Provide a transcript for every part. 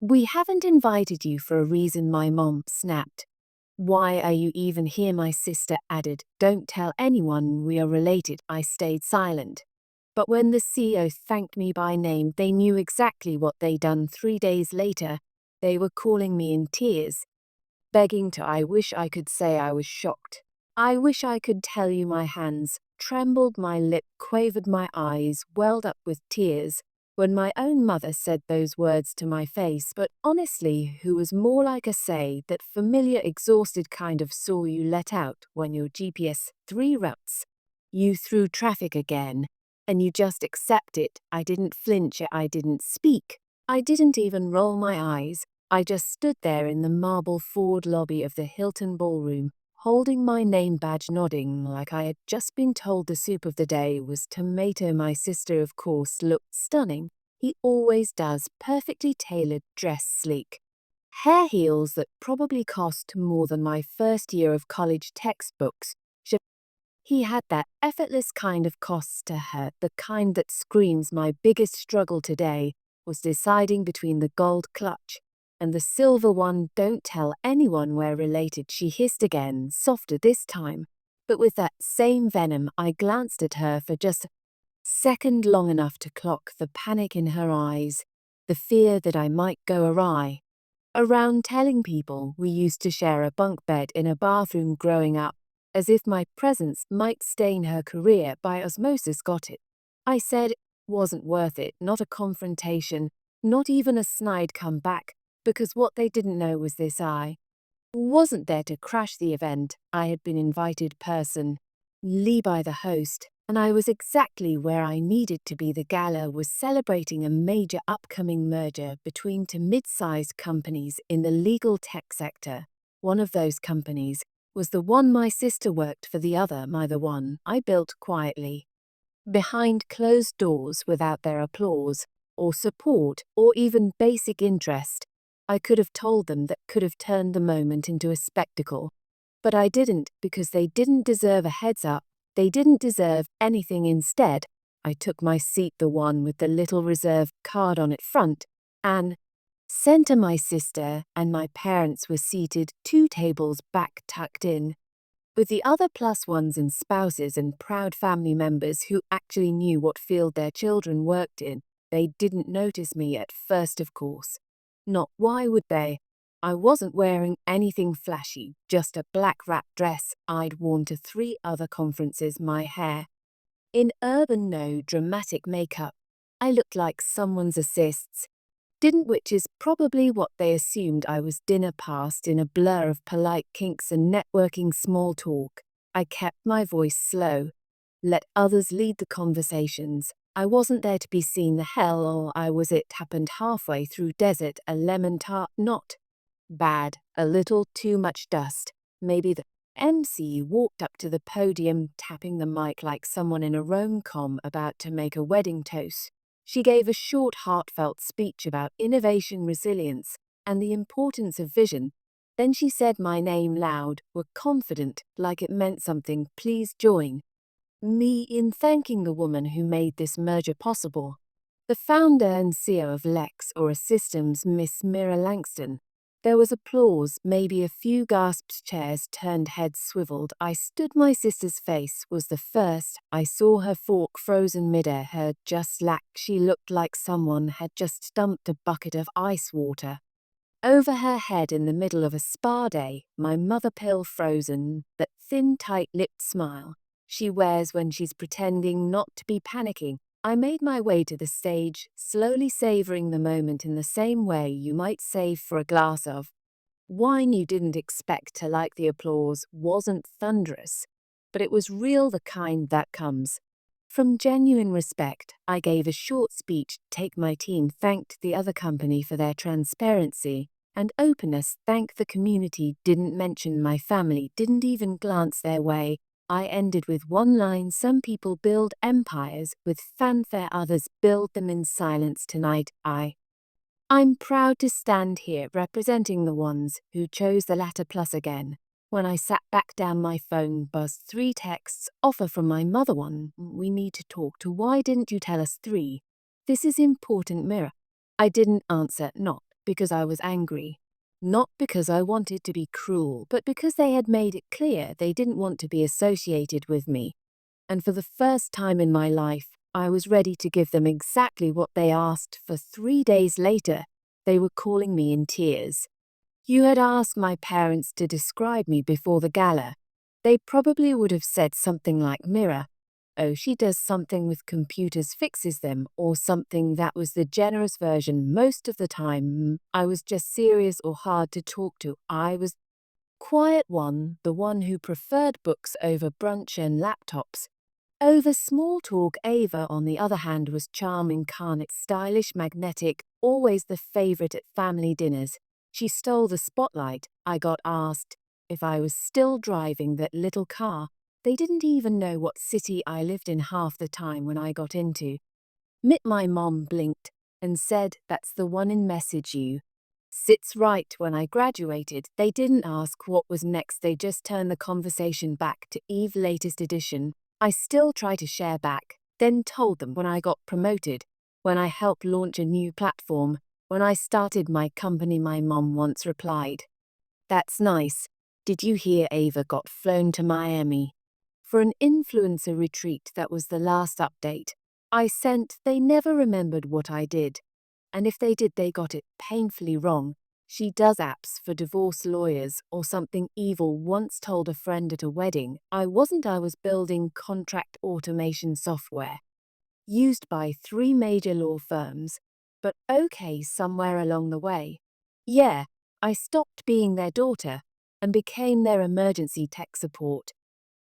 We haven't invited you for a reason, my mom snapped. Why are you even here? My sister added. Don't tell anyone we are related. I stayed silent. But when the CEO thanked me by name, they knew exactly what they'd done. 3 days later, they were calling me in tears, begging to. I wish I could say I was shocked. I wish I could tell you my hands trembled, my lip quavered, my eyes welled up with tears when my own mother said those words to my face. But honestly, who was more like a say, that familiar, exhausted kind of saw you let out when your GPS 3 routes you through traffic again, and you just accept it. I didn't flinch, I didn't speak, I didn't even roll my eyes. I just stood there in the marble Ford lobby of the Hilton Ballroom, holding my name badge, nodding like I had just been told the soup of the day was tomato. My sister, of course, looked stunning. He always does, perfectly tailored, dressed sleek. Hair heels that probably cost more than my first year of college textbooks. He had that effortless kind of cost to her, the kind that screams. My biggest struggle today was deciding between the gold clutch and the silver one. Don't tell anyone we're related, she hissed again, softer this time, but with that same venom. I glanced at her for just a second, long enough to clock the panic in her eyes, the fear that I might go awry around telling people we used to share a bunk bed in a bathroom growing up, as if my presence might stain her career by osmosis. Got it? I said. Wasn't worth it, not a confrontation, not even a snide comeback, because what they didn't know was this: I wasn't there to crash the event. I had been invited personally by the host, and I was exactly where I needed to be. The gala was celebrating a major upcoming merger between two mid-sized companies in the legal tech sector. One of those companies was the one my sister worked for, the other the one I built quietly, behind closed doors, without their applause or support or even basic interest. I could have told them, that could have turned the moment into a spectacle. But I didn't, because they didn't deserve a heads up. They didn't deserve anything. Instead, I took my seat, the one with the little reserve card on it front and center. My sister and my parents were seated 2 tables back, tucked in, with the other plus ones and spouses and proud family members who actually knew what field their children worked in. They didn't notice me at first, of course. Not, why would they? I wasn't wearing anything flashy, just a black wrap dress I'd worn to 3 other conferences. My hair in urban, no dramatic makeup. I looked like someone's assists didn't, which is probably what they assumed I was. Dinner passed in a blur of polite kinks and networking small talk. I kept my voice slow, let others lead the conversations. I wasn't there to be seen. The hell or I was. It happened halfway through desert, a lemon tart, not bad, a little too much dust. Maybe the MC walked up to the podium, tapping the mic like someone in a rom-com about to make a wedding toast. She gave a short, heartfelt speech about innovation, resilience, and the importance of vision. Then she said my name loud, were confident, like it meant something. Please join me in thanking the woman who made this merger possible. The founder and CEO of Lex Aura Systems, Miss Mira Langston. There was applause, maybe a few gasps, chairs turned, heads swiveled. I stood. My sister's face was the first I saw. Her fork frozen midair, her just slack. She looked like someone had just dumped a bucket of ice water over her head in the middle of a spa day. My mother, pale, frozen, that thin, tight-lipped smile she wears when she's pretending not to be panicking. I made my way to the stage, slowly savoring the moment in the same way you might save for a glass of wine. You didn't expect to like. The applause wasn't thunderous, but it was real, the kind that comes from genuine respect. I gave a short speech. Take my team, thanked the other company for their transparency and openness, thanked the community, didn't mention my family, didn't even glance their way. I ended with one line: some people build empires with fanfare, others build them in silence. Tonight, I'm proud to stand here representing the ones who chose the latter. Plus again, when I sat back down, my phone buzzed. 3 texts, offer from my mother. 1, we need to talk. 2, why didn't you tell us? 3, this is important. Mirror. I didn't answer. Not because I was angry. Not because I wanted to be cruel, but because they had made it clear they didn't want to be associated with me. And for the first time in my life, I was ready to give them exactly what they asked for. 3 days later, they were calling me in tears. You had asked my parents to describe me before the gala. They probably would have said something like Mira. Oh, she does something with computers, fixes them, or something that was the generous version. Most of the time, I was just serious or hard to talk to. I was quiet one, the one who preferred books over brunch and laptops. Over small talk, Ava, on the other hand, was charming, carnate, stylish, magnetic, always the favorite at family dinners. She stole the spotlight. I got asked if I was still driving that little car. They didn't even know what city I lived in half the time when I got into. My mom blinked and said, "That's the one in Message You." Sits right. When I graduated, they didn't ask what was next, they just turned the conversation back to Eve latest edition. I still try to share back, then told them when I got promoted, when I helped launch a new platform, when I started my company. My mom once replied, "That's nice. Did you hear Ava got flown to Miami for an influencer retreat?" That was the last update I sent. They never remembered what I did. And if they did, they got it painfully wrong. She does apps for divorce lawyers or something. Evil once told a friend at a wedding I was building contract automation software used by 3 major law firms. But okay, somewhere along the way, yeah, I stopped being their daughter and became their emergency tech support.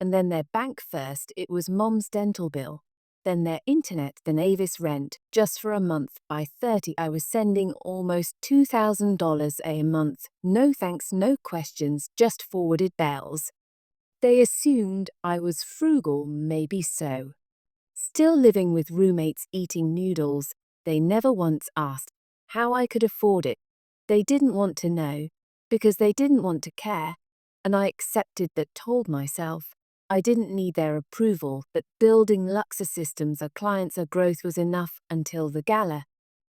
And then their bank. First it was mom's dental bill, then their internet, then Avis rent, just for a month. By 30, I was sending almost $2,000 a month. No thanks, no questions, just forwarded bells. They assumed I was frugal, maybe so. Still living with roommates, eating noodles. They never once asked how I could afford it. They didn't want to know, because they didn't want to care. And I accepted that, told myself I didn't need their approval, that building Luxor systems, our clients, our growth was enough. Until the gala,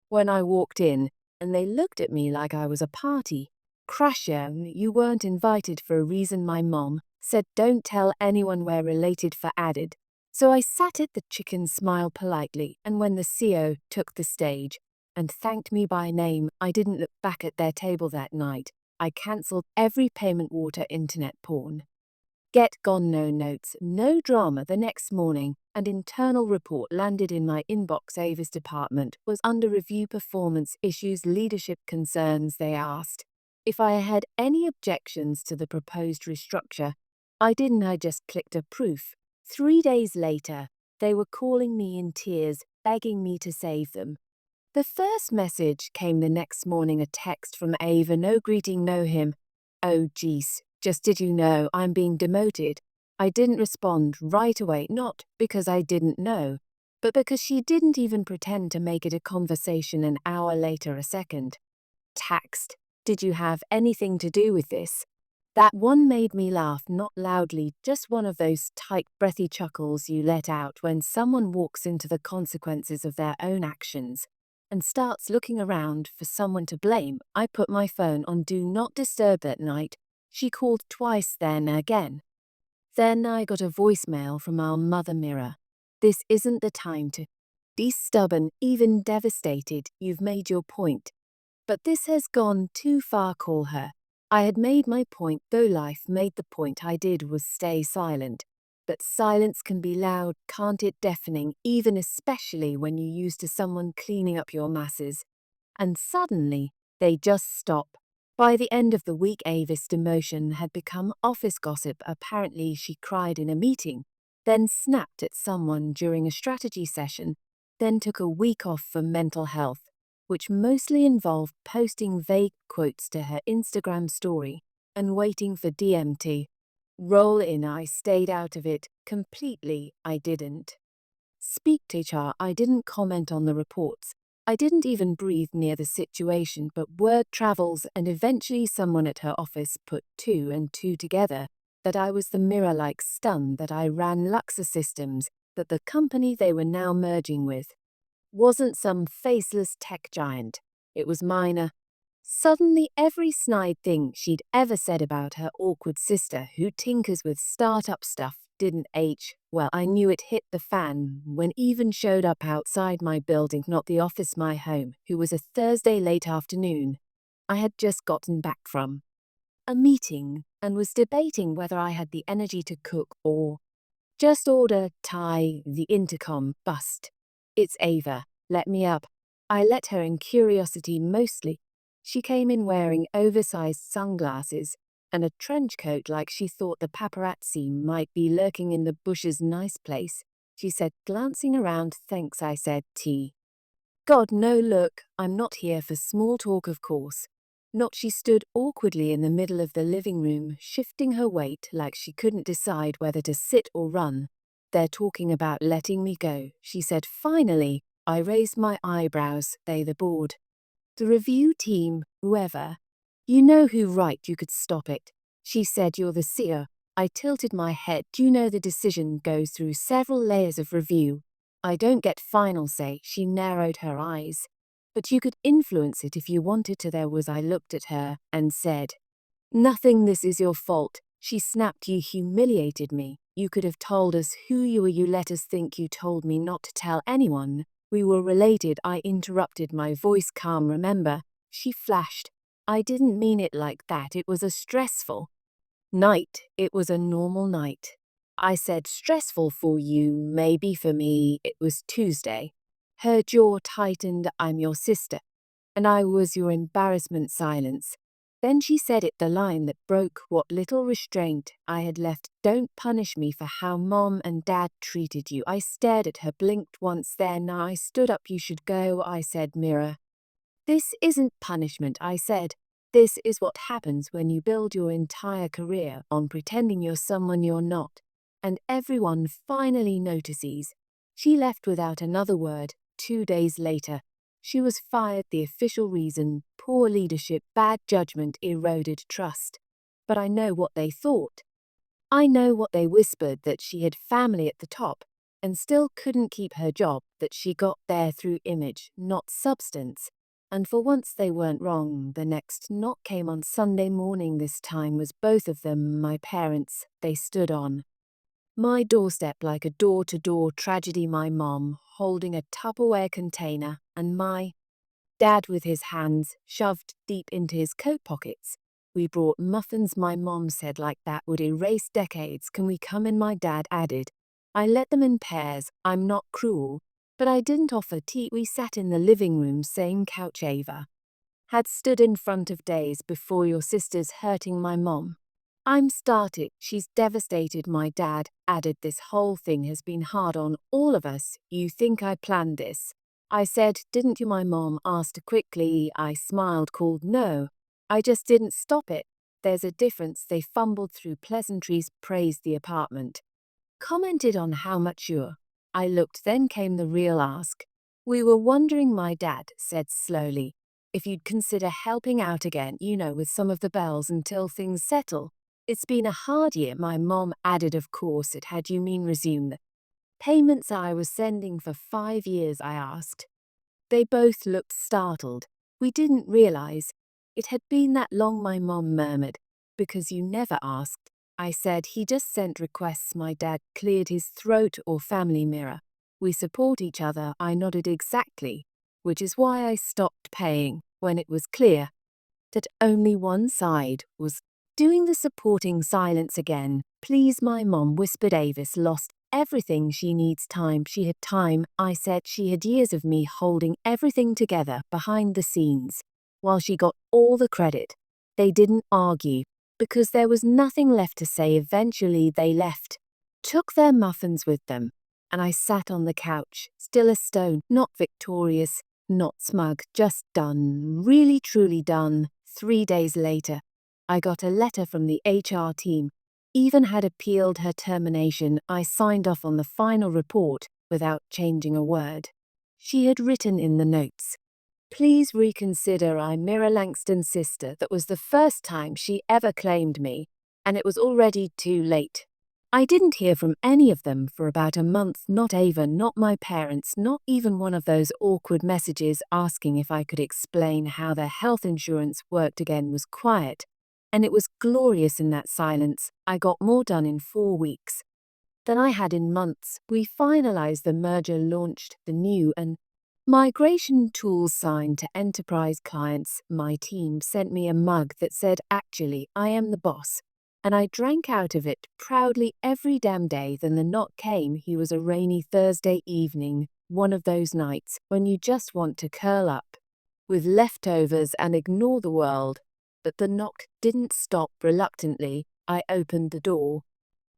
when I walked in, and they looked at me like I was a party crasher. "You weren't invited for a reason," my mom said. "Don't tell anyone we're related," for added. So I sat at the chicken, smiled politely, and when the CEO took the stage and thanked me by name, I didn't look back at their table that night. I cancelled every payment, water, internet, porn. Get gone, no notes, no drama. The next morning, an internal report landed in my inbox. Ava's department was under review, performance issues, leadership concerns. They asked if I had any objections to the proposed restructure. I didn't. I just clicked approve. 3 days later, they were calling me in tears, begging me to save them. The first message came the next morning, a text from Ava. No greeting, no him. "Oh geez, just did you know I'm being demoted?" I didn't respond right away, not because I didn't know, but because she didn't even pretend to make it a conversation. An hour later, a second text. "Did you have anything to do with this?" That one made me laugh, not loudly, just one of those tight, breathy chuckles you let out when someone walks into the consequences of their own actions and starts looking around for someone to blame. I put my phone on Do Not Disturb that night. She called twice, then again. Then I got a voicemail from our mother, Mira. "This isn't the time to be stubborn, even devastated. You've made your point. But this has gone too far. Call her." I had made my point, though life made the point. I did was stay silent. But silence can be loud, can't it? Deafening, even especially when you used to someone cleaning up your masses. And suddenly, they just stop. By the end of the week, Ava's demotion had become office gossip. Apparently, she cried in a meeting, then snapped at someone during a strategy session, then took a week off for mental health, which mostly involved posting vague quotes to her Instagram story and waiting for DM to roll in. I stayed out of it completely. I didn't speak to HR. I didn't comment on the reports. I didn't even breathe near the situation. But word travels, and eventually someone at her office put 2 and 2 together, that I was the mirror-like stun, that I ran Luxor Systems, that the company they were now merging with wasn't some faceless tech giant. It was minor, Suddenly, every snide thing she'd ever said about her awkward sister who tinkers with startup stuff didn't age well. I knew it hit the fan when Even showed up outside my building, not the office, my home, who was a Thursday late afternoon. I had just gotten back from a meeting and was debating whether I had the energy to cook or just order Thai. The intercom bust. It's Ava. Let me up. I let her in curiosity mostly. She came in wearing oversized sunglasses and a trench coat like she thought the paparazzi might be lurking in the bushes. Nice place, she said, glancing around. Thanks, I said. Tea? God, no, look, I'm not here for small talk, of course. Not. She stood awkwardly in the middle of the living room, shifting her weight like she couldn't decide whether to sit or run. They're talking about letting me go, she said finally. I raised my eyebrows. They the board? The review team, whoever. You know who, right? You could stop it. She said, you're the seer. I tilted my head. Do you know the decision goes through several layers of review? I don't get final say. She narrowed her eyes. But you could influence it if you wanted to. There was. I looked at her and said, nothing. This is your fault. She snapped. You humiliated me. You could have told us who you were. You let us think. You told me not to tell anyone we were related. I interrupted, my voice calm. Remember? She flashed. I didn't mean it like that. It was a stressful night. It was a normal night. I said, stressful for you, maybe for me. It was Tuesday. Her jaw tightened. I'm your sister. And I was your embarrassment. Silence. Then she said it, the line that broke what little restraint I had left. Don't punish me for how Mom and Dad treated you. I stared at her, blinked once, then I stood up. You should go, I said. Mira, this isn't punishment, I said. This is what happens when you build your entire career on pretending you're someone you're not. And everyone finally notices. She left without another word. 2 days later, she was fired. The official reason: poor leadership, bad judgment, eroded trust. But I know what they thought. I know what they whispered: that she had family at the top and still couldn't keep her job, that she got there through image, not substance. And for once they weren't wrong. The next knock came on Sunday morning. This time was both of them, my parents. They stood on my doorstep like a door-to-door tragedy. My mom holding a Tupperware container and my Dad with his hands shoved deep into his coat pockets. We brought muffins, my mom said, like that would erase decades. Can we come in? My dad added. I let them in pairs. I'm not cruel. But I didn't offer tea. We sat in the living room, same couch Ava had stood in front of days before. Your sister's hurting my mom. I'm started. She's devastated, my dad added. This whole thing has been hard on all of us. You think I planned this? I said, didn't you? My mom asked quickly. I smiled, called no. I just didn't stop it. There's a difference. They fumbled through pleasantries, praised the apartment, commented on how mature I looked. Then came the real ask. We were wondering, my dad said slowly, if you'd consider helping out again, with some of the bells until things settle. It's been a hard year, my mom added. Of course it had. You mean resume the payments I was sending for 5 years? I asked. They both looked startled. We didn't realize it had been that long, my mom murmured. Because you never asked. I said, he just sent requests. My dad cleared his throat. Or family, Mira. We support each other. I nodded. Exactly. Which is why I stopped paying when it was clear that only one side was doing the supporting. Silence again. Please, my mom whispered. Avis lost everything. She needs time. She had time, I said. She had years of me holding everything together behind the scenes, while she got all the credit. They didn't argue, because there was nothing left to say. Eventually they left, took their muffins with them, and I sat on the couch, still a stone, not victorious, not smug, just done, really truly done. 3 days later, I got a letter from the HR team. Even had appealed her termination. I signed off on the final report without changing a word. She had written in the notes, please reconsider. I'm Mira Langston's sister. That was the first time she ever claimed me, and it was already too late. I didn't hear from any of them for about a month, not Ava, not my parents, not even one of those awkward messages asking if I could explain how their health insurance worked again was quiet. And it was glorious in that silence. I got more done in 4 weeks than I had in months. We finalized the merger, launched the new and migration tools signed to enterprise clients. My team sent me a mug that said, "Actually, I am the boss." And I drank out of it proudly every damn day. Then the knock came. He was a rainy Thursday evening, one of those nights when you just want to curl up with leftovers and ignore the world. But the knock didn't stop. Reluctantly, I opened the door.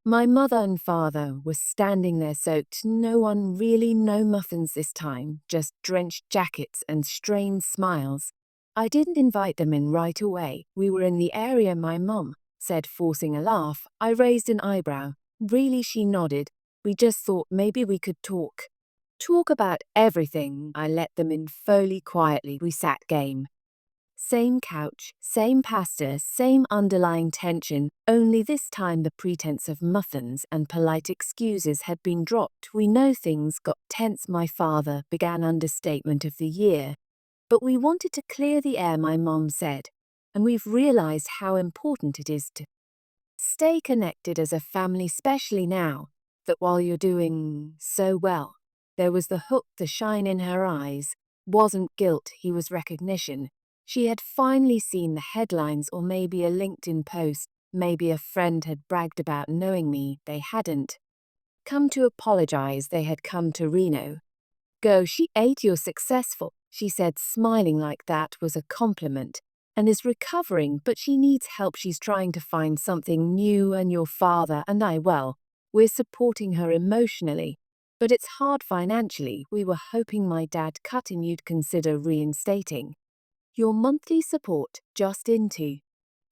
My mother and father were standing there soaked. No one really, no muffins this time, just drenched jackets and strained smiles. I didn't invite them in right away. We were in the area, my mum said, forcing a laugh. I raised an eyebrow. Really, she nodded. We just thought maybe we could talk. Talk about everything. I let them in fully quietly. We sat game. Same couch, same pasta, same underlying tension, only this time the pretense of muffins and polite excuses had been dropped. We know things got tense. My father began understatement of the year. But we wanted to clear the air, my mom said. And we've realized how important it is to stay connected as a family, especially now that while you're doing so well. There was the hook, the shine in her eyes. Wasn't guilt, he was recognition. She had finally seen the headlines or maybe a LinkedIn post. Maybe a friend had bragged about knowing me. They hadn't come to apologize. They had come to Reno. Go, she ate, you're successful, she said, smiling like that was a compliment, and is recovering, but she needs help. She's trying to find something new, and your father and I, well, we're supporting her emotionally. But it's hard financially. We were hoping my dad cut and you'd consider reinstating your monthly support just into.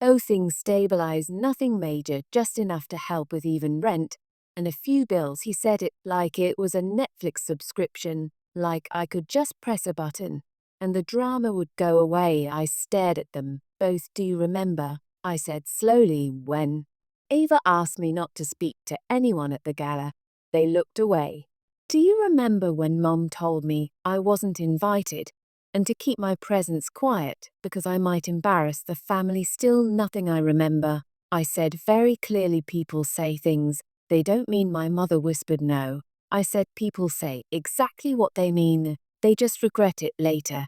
Oh, things stabilize, nothing major, just enough to help with even rent and a few bills. He said it like it was a Netflix subscription, like I could just press a button and the drama would go away. I stared at them both. Do you remember? I said slowly, when Ava asked me not to speak to anyone at the gala. They looked away. Do you remember when Mom told me I wasn't invited and to keep my presence quiet because I might embarrass the family? Still nothing I remember. I said very clearly, people say things they don't mean. My mother whispered no. I said people say exactly what they mean. They just regret it later.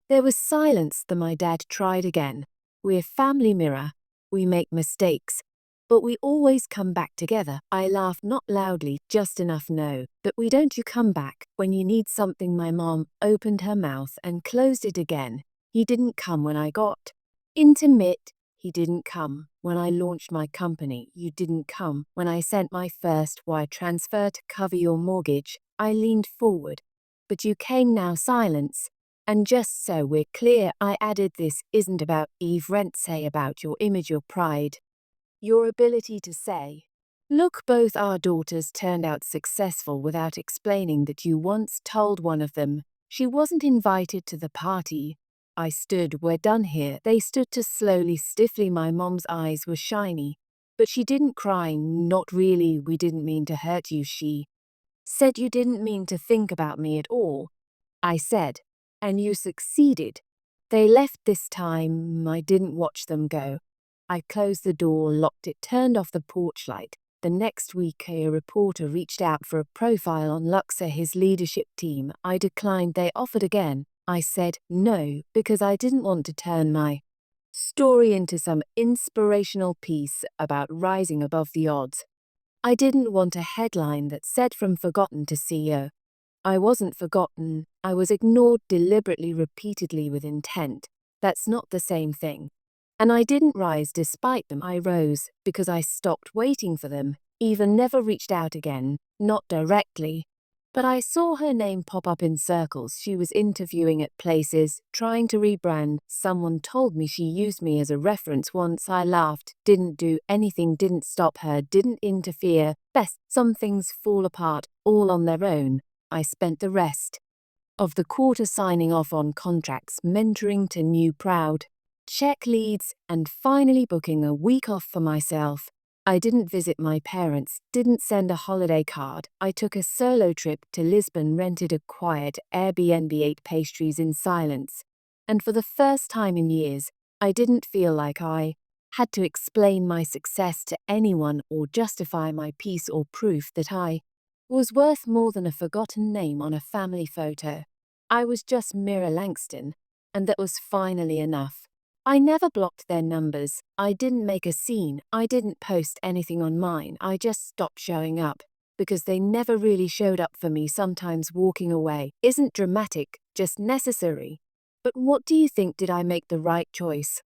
There was silence. Then my dad tried again. We're family, Mirror. We make mistakes, but we always come back together. I laughed, not loudly, just enough know that we don't. You come back when you need something. My mom opened her mouth and closed it again. He didn't come when I got intimate. He didn't come when I launched my company. You didn't come when I sent my first wire transfer to cover your mortgage. I leaned forward, but you came now. Silence. And just so we're clear, I added, this isn't about Eve Rent. Say about your image, your pride, your ability to say, look, both our daughters turned out successful, without explaining that you once told one of them she wasn't invited to the party. I stood. We're done here. They stood to slowly, stiffly. My mom's eyes were shiny, but she didn't cry. Not really. We didn't mean to hurt you. She said you didn't mean to think about me at all. I said, and you succeeded. They left this time. I didn't watch them go. I closed the door, locked it, turned off the porch light. The next week, a reporter reached out for a profile on Luxor, his leadership team. I declined. They offered again. I said no, because I didn't want to turn my story into some inspirational piece about rising above the odds. I didn't want a headline that said from forgotten to CEO. I wasn't forgotten. I was ignored deliberately, repeatedly, with intent. That's not the same thing. And I didn't rise despite them. I rose because I stopped waiting for them. Eva never reached out again, not directly. But I saw her name pop up in circles. She was interviewing at places, trying to rebrand. Someone told me she used me as a reference once. I laughed, didn't do anything, didn't stop her, didn't interfere. Best, some things fall apart, all on their own. I spent the rest of the quarter signing off on contracts, mentoring to new proud check leads, and finally booking a week off for myself. I didn't visit my parents, didn't send a holiday card. I took a solo trip to Lisbon, rented a quiet Airbnb, ate pastries in silence. And for the first time in years, I didn't feel like I had to explain my success to anyone or justify my peace or proof that I was worth more than a forgotten name on a family photo. I was just Mira Langston, and that was finally enough. I never blocked their numbers, I didn't make a scene, I didn't post anything on mine, I just stopped showing up. Because they never really showed up for me. Sometimes walking away isn't dramatic, just necessary. But what do you think? Did I make the right choice?